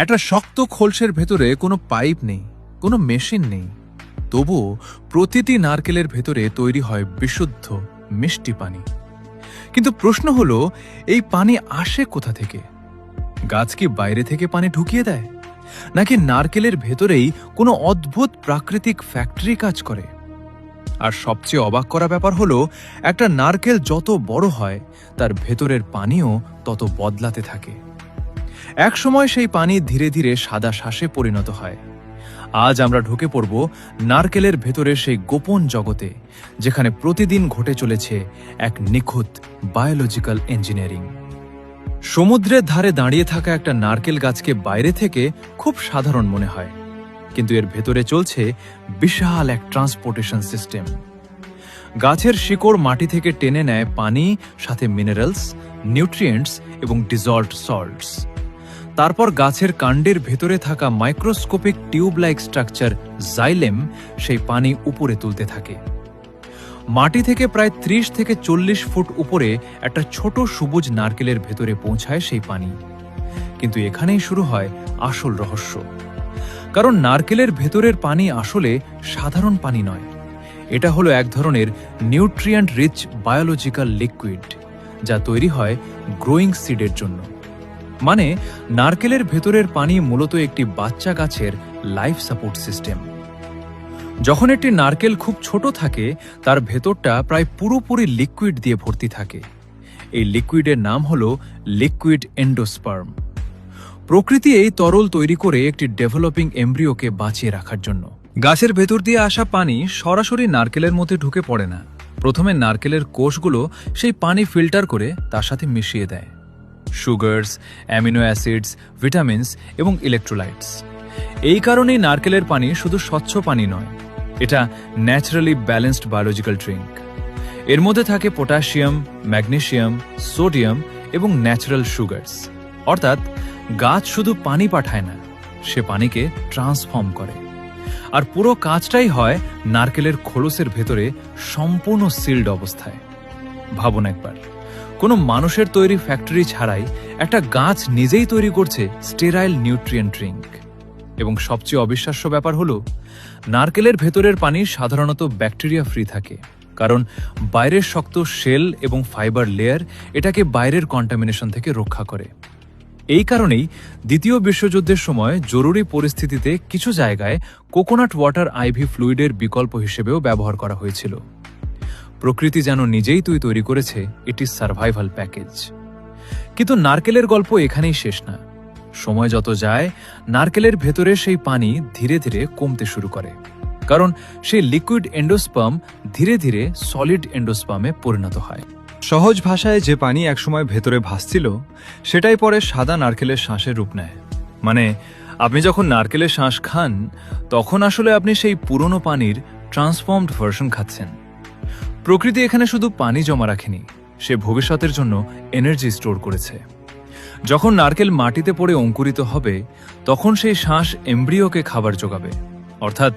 একটা শক্ত খোলসের ভেতরে কোনো পাইপ নেই, কোনো মেশিন নেই, তবুও প্রতিটি নারকেলের ভেতরে তৈরি হয় বিশুদ্ধ মিষ্টি পানি। কিন্তু প্রশ্ন হলো, এই পানি আসে কোথা থেকে? গাছ কি বাইরে থেকে পানি ঢুকিয়ে দেয়, নাকি নারকেলের ভেতরেই কোনো অদ্ভুত প্রাকৃতিক ফ্যাক্টরি কাজ করে? আর সবচেয়ে অবাক করা ব্যাপার হলো, একটা নারকেল যত বড় হয় তার ভেতরের পানিও তত বদলাতে থাকে। একসময় সেই পানি ধীরে ধীরে সাদা শ্বাসে পরিণত হয়। আজ আমরা ঢুকে পড়ব নারকেলের ভেতরে সেই গোপন জগতে, যেখানে প্রতিদিন ঘটে চলেছে এক নিখুঁত বায়োলজিক্যাল ইঞ্জিনিয়ারিং। সমুদ্রের ধারে দাঁড়িয়ে থাকা একটা নারকেল গাছকে বাইরে থেকে খুব সাধারণ মনে হয়, কিন্তু এর ভেতরে চলছে বিশাল এক ট্রান্সপোর্টেশন সিস্টেম। গাছের শিকড় মাটি থেকে টেনে নেয় পানি, সাথে মিনারেলস, নিউট্রিয়েন্টস এবং ডিজলভড সল্টস। তারপর গাছের কাণ্ডের ভেতরে থাকা microscopic tube like structure xylem সেই পানি উপরে তুলতে থাকে। মাটি থেকে প্রায় ৩০ থেকে ৪০ ফুট উপরে একটা ছোট সবুজ নারকেলের ভেতরে পৌঁছায় সেই পানি। কিন্তু এখানেই শুরু হয় আসল রহস্য, কারণ নারকেলের ভেতরের পানি আসলে সাধারণ পানি নয়। এটা হলো এক ধরনের নিউট্রিয়েন্ট রিচ বায়োলজিক্যাল লিকুইড, যা তৈরি হয় গ্রোয়িং সিডের জন্য। মানে নারকেলের ভেতরের পানি মূলত একটি বাচ্চা গাছের লাইফ সাপোর্ট সিস্টেম। যখন একটি নারকেল খুব ছোট থাকে, তার ভেতরটা প্রায় পুরোপুরি লিকুইড দিয়ে ভর্তি থাকে। এই লিকুইডের নাম হলো লিকুইড এন্ডোস্পার্ম। প্রকৃতি এই তরল তৈরি করে একটি ডেভেলপিং এমব্রিওকে বাঁচিয়ে রাখার জন্য। গাছের ভেতর দিয়ে আসা পানি সরাসরি নারকেলের মধ্যে ঢুকে পড়ে না। প্রথমে নারকেলের কোষগুলো সেই পানি ফিল্টার করে তার সাথে মিশিয়ে দেয় সুগারস, অ্যামিনো অ্যাসিডস, ভিটামিনস এবং ইলেকট্রোলাইটস। এই কারণেই নারকেলের পানি শুধু স্বচ্ছ পানি নয়, এটা ন্যাচারালি ব্যালেন্সড বায়োলজিক্যাল ড্রিঙ্ক। এর মধ্যে থাকে পটাশিয়াম, ম্যাগনেসিয়াম, সোডিয়াম এবং ন্যাচারাল সুগারস। অর্থাৎ গাছ শুধু পানি পাঠায় না, সে পানিকে ট্রান্সফর্ম করে। আর পুরো কাজটাই হয় নারকেলের খোলসের ভেতরে সম্পূর্ণ সিল্ড অবস্থায়। ভাবুন একবার, কোনো মানুষের তৈরি ফ্যাক্টরি ছাড়াই একটা গাছ নিজেই তৈরি করছে স্টেরাইল নিউট্রিয়েন্ট ড্রিঙ্ক। এবং সবচেয়ে অবিশ্বাস্য ব্যাপার হলো, নারকেলের ভেতরের পানি সাধারণত ব্যাকটেরিয়া ফ্রি থাকে, কারণ বাইরের শক্ত শেল এবং ফাইবার লেয়ার এটাকে বাইরের কন্টামিনেশন থেকে রক্ষা করে। এই কারণেই দ্বিতীয় বিশ্বযুদ্ধের সময় জরুরি পরিস্থিতিতে কিছু জায়গায় কোকোনাট ওয়াটার আইভি ফ্লুইডের বিকল্প হিসেবেও ব্যবহার করা হয়েছিল। প্রকৃতি যেন নিজেই তৈরি করেছে এটি সার্ভাইভাল প্যাকেজ। কিন্তু নারকেলের গল্প এখানেই শেষ না। সময় যত যায়, নারকেলের ভেতরে সেই পানি ধীরে ধীরে কমতে শুরু করে, কারণ সেই লিকুইড এন্ডোস্পার্ম ধীরে ধীরে সলিড এন্ডোস্পার্মে পরিণত হয়। সহজ ভাষায়, যে পানি একসময় ভেতরে ভাসছিল সেটাই পরে সাদা নারকেলের শাঁসের রূপ নেয়। মানে আপনি যখন নারকেলের শাঁস খান, তখন আসলে আপনি সেই পুরনো পানির ট্রান্সফর্মড ভার্সন খাচ্ছেন। প্রকৃতি এখানে শুধু পানি জমা রাখেনি, সে ভবিষ্যতের জন্য এনার্জি স্টোর করেছে। যখন নারকেল মাটিতে পড়ে অঙ্কুরিত হবে, তখন সেই শাঁস এমব্রিওকে খাবার যোগাবে। অর্থাৎ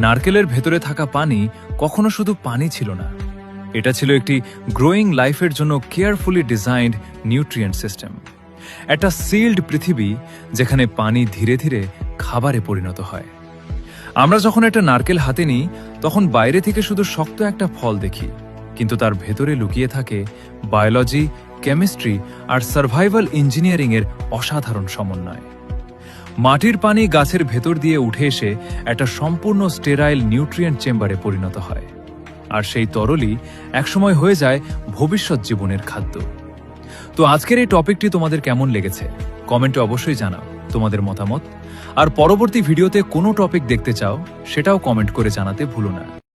নারকেলের ভেতরে থাকা পানি কখনো শুধু পানি ছিল না, এটা ছিল একটি গ্রোয়িং লাইফের জন্য কেয়ারফুলি ডিজাইনড নিউট্রিয়েন্ট সিস্টেম। একটা সিল্ড পৃথিবী, যেখানে পানি ধীরে ধীরে খাবারে পরিণত হয়। আমরা যখন একটা নারকেল হাতে নিই, তখন বাইরে থেকে শুধু শক্ত একটা ফল দেখি, কিন্তু তার ভেতরে লুকিয়ে থাকে বায়োলজি, কেমিস্ট্রি আর সার্ভাইভাল ইঞ্জিনিয়ারিং এর অসাধারণ সমন্বয়। মাটির পানি গাছের ভেতর দিয়ে উঠে এসে একটা সম্পূর্ণ স্টেরাইল নিউট্রিয়েন্ট চেম্বারে পরিণত হয়, আর সেই তরলই একসময় হয়ে যায় ভবিষ্যৎ জীবনের খাদ্য। তো আজকের এই টপিকটি তোমাদের কেমন লেগেছে কমেন্টে অবশ্যই জানাও তোমাদের মতামত। আর পরবর্তী ভিডিওতে কোনো টপিক দেখতে চাও, সেটাও কমেন্ট করে জানাতে ভুলো না।